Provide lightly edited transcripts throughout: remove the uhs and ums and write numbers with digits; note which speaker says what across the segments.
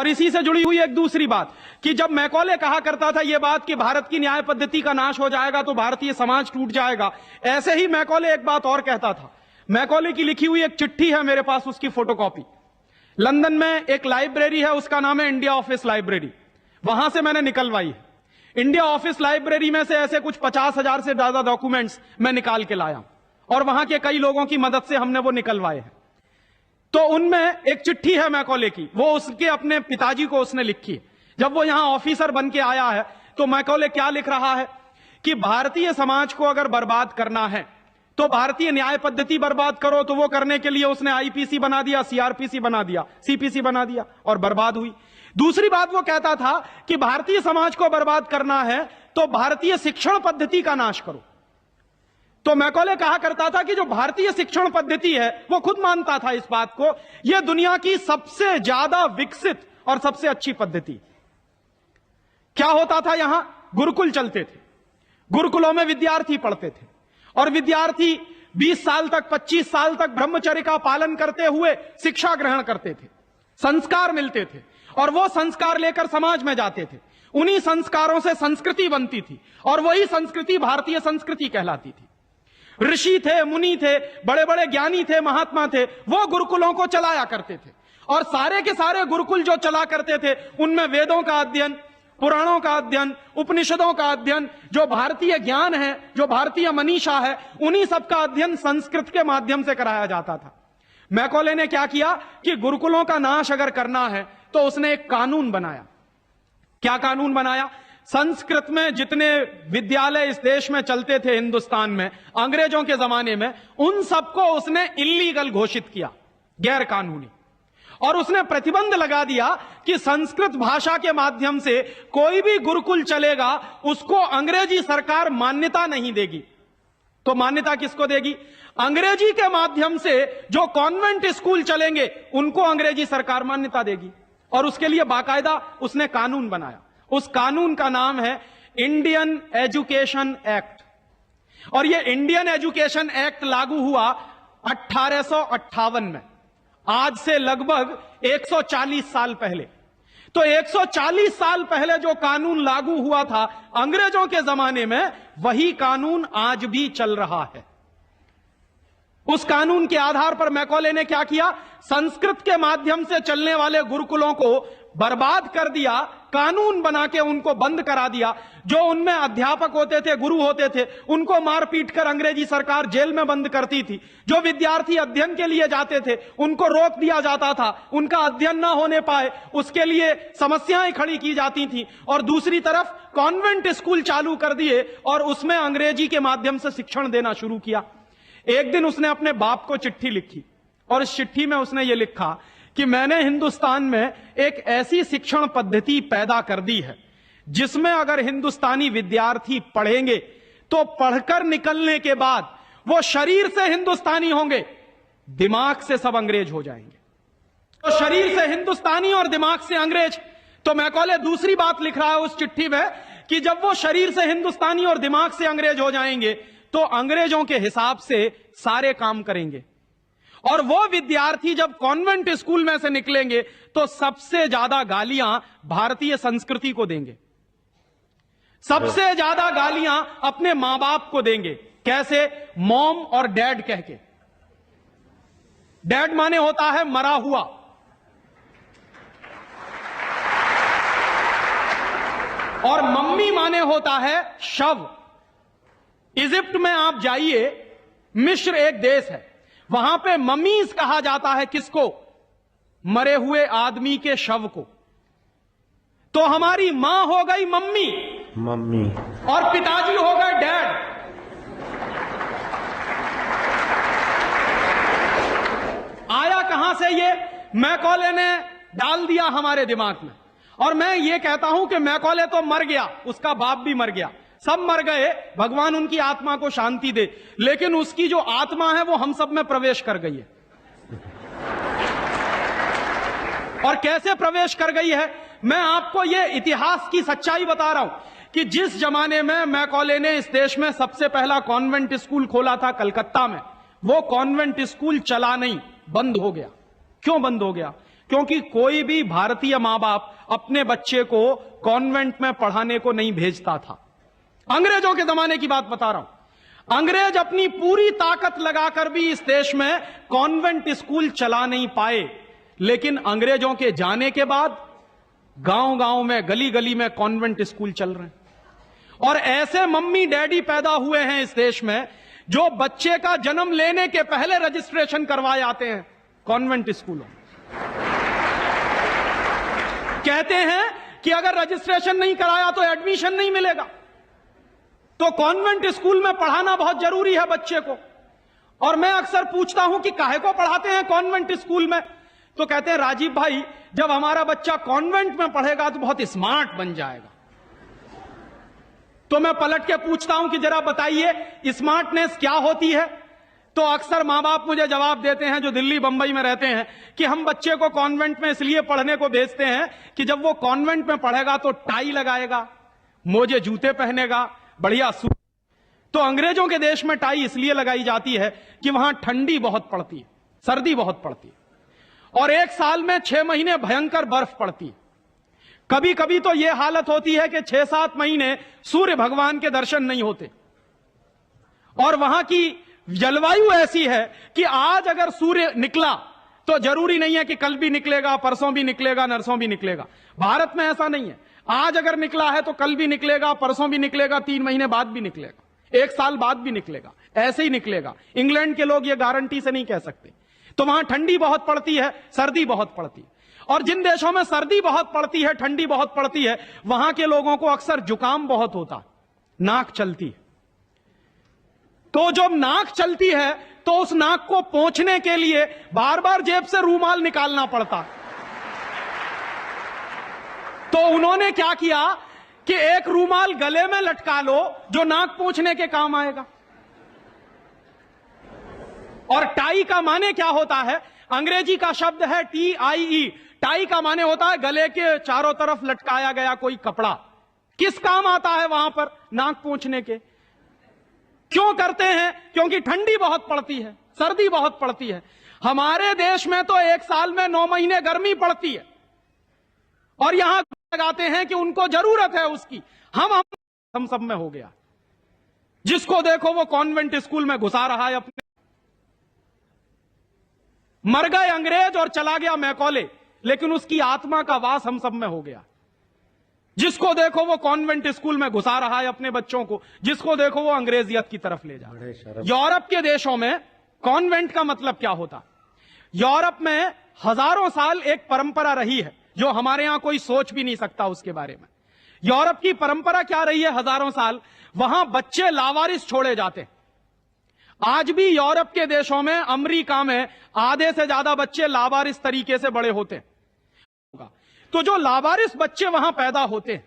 Speaker 1: और इसी से जुड़ी हुई एक दूसरी बात कि जब मैकॉले कहा करता था यह बात कि भारत की न्याय पद्धति का नाश हो जाएगा तो भारतीय समाज टूट जाएगा, ऐसे ही मैकॉले एक बात और कहता था। मैकॉले की लिखी हुई एक चिट्ठी है मेरे पास, उसकी फोटोकॉपी। लंदन में एक लाइब्रेरी है, उसका नाम है इंडिया ऑफिस लाइब्रेरी, वहां से मैंने निकलवाई है। इंडिया ऑफिस लाइब्रेरी में से ऐसे कुछ 50,000 से ज्यादा डॉक्यूमेंट्स मैं निकाल के लाया और वहां के कई लोगों की मदद से हमने वो निकलवाए हैं। तो उनमें एक चिट्ठी है मैकॉले की, वो उसके अपने पिताजी को उसने लिखी है। जब वो यहां ऑफिसर बन के आया है तो मैकॉले क्या लिख रहा है कि भारतीय समाज को अगर बर्बाद करना है तो भारतीय न्याय पद्धति बर्बाद करो। तो वो करने के लिए उसने आईपीसी बना दिया, सीआरपीसी बना दिया, सीपीसी बना दिया और बर्बाद हुई। दूसरी बात वो कहता था कि भारतीय समाज को बर्बाद करना है तो भारतीय शिक्षण पद्धति का नाश करो। तो मैकॉले कहा करता था कि जो भारतीय शिक्षण पद्धति है, वो खुद मानता था इस बात को, यह दुनिया की सबसे ज्यादा विकसित और सबसे अच्छी पद्धति। क्या होता था, यहां गुरुकुल चलते थे, गुरुकुलों में विद्यार्थी पढ़ते थे और विद्यार्थी 20 साल तक, 25 साल तक ब्रह्मचर्य का पालन करते हुए शिक्षा ग्रहण करते थे, संस्कार मिलते थे और वो संस्कार लेकर समाज में जाते थे। उन्हीं संस्कारों से संस्कृति बनती थी और वही संस्कृति भारतीय संस्कृति कहलाती थी। ऋषि थे, मुनि थे, बड़े बड़े ज्ञानी थे, महात्मा थे, वो गुरुकुलों को चलाया करते थे और सारे के सारे गुरुकुल जो चला करते थे उनमें वेदों का अध्ययन, पुराणों का अध्ययन, उपनिषदों का अध्ययन, जो भारतीय ज्ञान है, जो भारतीय मनीषा है, उन्हीं सब का अध्ययन संस्कृत के माध्यम से कराया जाता था। मैकॉले ने क्या किया कि गुरुकुलों का नाश अगर करना है तो उसने एक कानून बनाया। क्या कानून बनाया? संस्कृत में जितने विद्यालय इस देश में चलते थे, हिंदुस्तान में अंग्रेजों के जमाने में, उन सबको उसने इल्लीगल घोषित किया, गैर कानूनी। और उसने प्रतिबंध लगा दिया कि संस्कृत भाषा के माध्यम से कोई भी गुरुकुल चलेगा उसको अंग्रेजी सरकार मान्यता नहीं देगी। तो मान्यता किसको देगी? अंग्रेजी के माध्यम से जो कॉन्वेंट स्कूल चलेंगे उनको अंग्रेजी सरकार मान्यता देगी। और उसके लिए बाकायदा उसने कानून बनाया। उस कानून का नाम है इंडियन एजुकेशन एक्ट। और यह इंडियन एजुकेशन एक्ट लागू हुआ 1858 में, आज से लगभग 140 साल पहले। तो 140 साल पहले जो कानून लागू हुआ था अंग्रेजों के जमाने में, वही कानून आज भी चल रहा है। उस कानून के आधार पर मैकॉले ने क्या किया? संस्कृत के माध्यम से चलने वाले गुरुकुलों को बर्बाद कर दिया, कानून बना के उनको बंद करा दिया। जो उनमें अध्यापक होते थे, गुरु होते थे, उनको मार पीट कर अंग्रेजी सरकार जेल में बंद करती थी। जो विद्यार्थी अध्ययन के लिए जाते थे उनको रोक दिया जाता था, उनका अध्ययन ना होने पाए उसके लिए समस्याएं खड़ी की जाती थी। और दूसरी तरफ कॉन्वेंट स्कूल चालू कर दिए और उसमें अंग्रेजी के माध्यम से शिक्षण देना शुरू किया। एक दिन उसने अपने बाप को चिट्ठी लिखी और इस चिट्ठी में उसने ये लिखा कि मैंने हिंदुस्तान में एक ऐसी शिक्षण पद्धति पैदा कर दी है जिसमें अगर हिंदुस्तानी विद्यार्थी पढ़ेंगे तो पढ़कर निकलने के बाद वो शरीर से हिंदुस्तानी होंगे, दिमाग से सब अंग्रेज हो जाएंगे। तो शरीर से हिंदुस्तानी और दिमाग से अंग्रेज। तो मैकॉले दूसरी बात लिख रहा है उस चिट्ठी में कि जब वो शरीर से हिंदुस्तानी और दिमाग से अंग्रेज हो जाएंगे तो अंग्रेजों के हिसाब से सारे काम करेंगे। और वो विद्यार्थी जब कॉन्वेंट स्कूल में से निकलेंगे तो सबसे ज्यादा गालियां भारतीय संस्कृति को देंगे, सबसे ज्यादा गालियां अपने मां बाप को देंगे। कैसे? मॉम और डैड कह के। डैड माने होता है मरा हुआ, और मम्मी माने होता है शव। इजिप्ट में आप जाइए, मिस्र एक देश है, वहां पे मम्मीज कहा जाता है किसको? मरे हुए आदमी के शव को। तो हमारी मां हो गई मम्मी,
Speaker 2: मम्मी,
Speaker 1: और पिताजी हो गए डैड। आया कहां से ये? मैकॉले ने डाल दिया हमारे दिमाग में। और मैं ये कहता हूं कि मैकॉले तो मर गया, उसका बाप भी मर गया, सब मर गए, भगवान उनकी आत्मा को शांति दे, लेकिन उसकी जो आत्मा है वो हम सब में प्रवेश कर गई है। और कैसे प्रवेश कर गई है? मैं आपको ये इतिहास की सच्चाई बता रहा हूं कि जिस जमाने में मैकॉले ने इस देश में सबसे पहला कॉन्वेंट स्कूल खोला था कलकत्ता में, वो कॉन्वेंट स्कूल चला नहीं, बंद हो गया। क्यों बंद हो गया? क्योंकि कोई भी भारतीय मां बाप अपने बच्चे को कॉन्वेंट में पढ़ाने को नहीं भेजता था। अंग्रेजों के जमाने की बात बता रहा हूं। अंग्रेज अपनी पूरी ताकत लगाकर भी इस देश में कॉन्वेंट स्कूल चला नहीं पाए, लेकिन अंग्रेजों के जाने के बाद गांव गांव में, गली गली में कॉन्वेंट स्कूल चल रहे हैं। और ऐसे मम्मी डैडी पैदा हुए हैं इस देश में जो बच्चे का जन्म लेने के पहले रजिस्ट्रेशन करवाए आते हैं कॉन्वेंट स्कूलों में। कहते हैं कि अगर रजिस्ट्रेशन नहीं कराया तो एडमिशन नहीं मिलेगा। तो कॉन्वेंट स्कूल में पढ़ाना बहुत जरूरी है बच्चे को। और मैं अक्सर पूछता हूं कि काहे को पढ़ाते हैं कॉन्वेंट स्कूल में, तो कहते हैं राजीव भाई जब हमारा बच्चा कॉन्वेंट में पढ़ेगा तो बहुत स्मार्ट बन जाएगा। तो मैं पलट के पूछता हूं कि जरा बताइए स्मार्टनेस क्या होती है। तो अक्सर मां बाप मुझे जवाब देते हैं जो दिल्ली बंबई में रहते हैं कि हम बच्चे को कॉन्वेंट में इसलिए पढ़ने को भेजते हैं कि जब वो कॉन्वेंट में पढ़ेगा तो टाई लगाएगा, मोजे जूते पहनेगा, बढ़िया सूट। तो अंग्रेजों के देश में टाई इसलिए लगाई जाती है कि वहां ठंडी बहुत पड़ती है, सर्दी बहुत पड़ती है, और एक साल में 6 महीने भयंकर बर्फ पड़ती है। कभी कभी तो यह हालत होती है कि 6-7 महीने सूर्य भगवान के दर्शन नहीं होते। और वहां की जलवायु ऐसी है कि आज अगर सूर्य निकला तो जरूरी नहीं है कि कल भी निकलेगा, परसों भी निकलेगा, नरसों भी निकलेगा। भारत में ऐसा नहीं है। आज अगर निकला है तो कल भी निकलेगा, परसों भी निकलेगा, 3 महीने बाद भी निकलेगा, 1 साल बाद भी निकलेगा, ऐसे ही निकलेगा। इंग्लैंड के लोग ये गारंटी से नहीं कह सकते। तो वहां ठंडी बहुत पड़ती है, सर्दी बहुत पड़ती है। और जिन देशों में सर्दी बहुत पड़ती है, ठंडी बहुत पड़ती है, वहां के लोगों को अक्सर जुकाम बहुत होता, नाक चलती है। तो जब नाक चलती है तो उस नाक को पोंछने के लिए बार बार जेब से रूमाल निकालना पड़ता। तो उन्होंने क्या किया कि एक रूमाल गले में लटका लो जो नाक पोंछने के काम आएगा। और टाई का माने क्या होता है? अंग्रेजी का शब्द है TIE। टाई का माने होता है गले के चारों तरफ लटकाया गया कोई कपड़ा। किस काम आता है वहां पर? नाक पोंछने के। क्यों करते हैं? क्योंकि ठंडी बहुत पड़ती है, सर्दी बहुत पड़ती है। हमारे देश में तो 1 साल में 9 महीने गर्मी पड़ती है और यहां लगाते हैं कि उनको जरूरत है उसकी। हम सब में हो गया। जिसको देखो वो कॉन्वेंट स्कूल में घुसा रहा है अपने। मर गए अंग्रेज और चला गया मैकॉले, लेकिन उसकी आत्मा का वास हम सब में हो गया। जिसको देखो वो कॉन्वेंट स्कूल में घुसा रहा है अपने बच्चों को, जिसको देखो वो अंग्रेजियत की तरफ ले जा रहा है। यूरोप के देशों में कॉन्वेंट का मतलब क्या होता? यूरोप में हजारों साल एक परंपरा रही है जो हमारे यहां कोई सोच भी नहीं सकता उसके बारे में। यूरोप की परंपरा क्या रही है हजारों साल? वहां बच्चे लावारिस छोड़े जाते। आज भी यूरोप के देशों में, अमेरिका में आधे से ज्यादा बच्चे लावारिस तरीके से बड़े होते हैं। तो जो लावारिस बच्चे वहां पैदा होते हैं,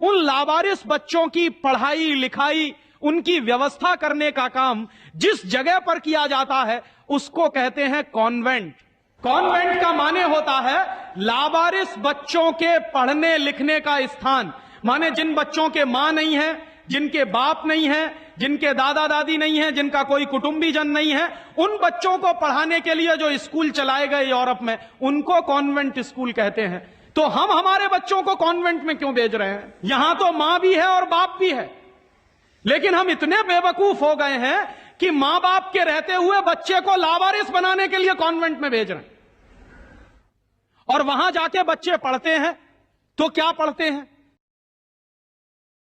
Speaker 1: उन लावारिस बच्चों की पढ़ाई लिखाई, उनकी व्यवस्था करने का काम जिस जगह पर किया जाता है उसको कहते हैं कॉन्वेंट। कॉन्वेंट का माने होता है लावारिस बच्चों के पढ़ने लिखने का स्थान। माने जिन बच्चों के मां नहीं है, जिनके बाप नहीं है, जिनके दादा दादी नहीं है, जिनका कोई कुटुंबीजन नहीं है, उन बच्चों को पढ़ाने के लिए जो स्कूल चलाए गए यूरोप में, उनको कॉन्वेंट स्कूल कहते हैं। तो हम हमारे बच्चों को कॉन्वेंट में क्यों भेज रहे हैं? यहां तो मां भी है और बाप भी है, लेकिन हम इतने बेवकूफ हो गए हैं कि मां बाप के रहते हुए बच्चे को लावारिस बनाने के लिए कॉन्वेंट में भेज रहे हैं। और वहां जाके बच्चे पढ़ते हैं तो क्या पढ़ते हैं?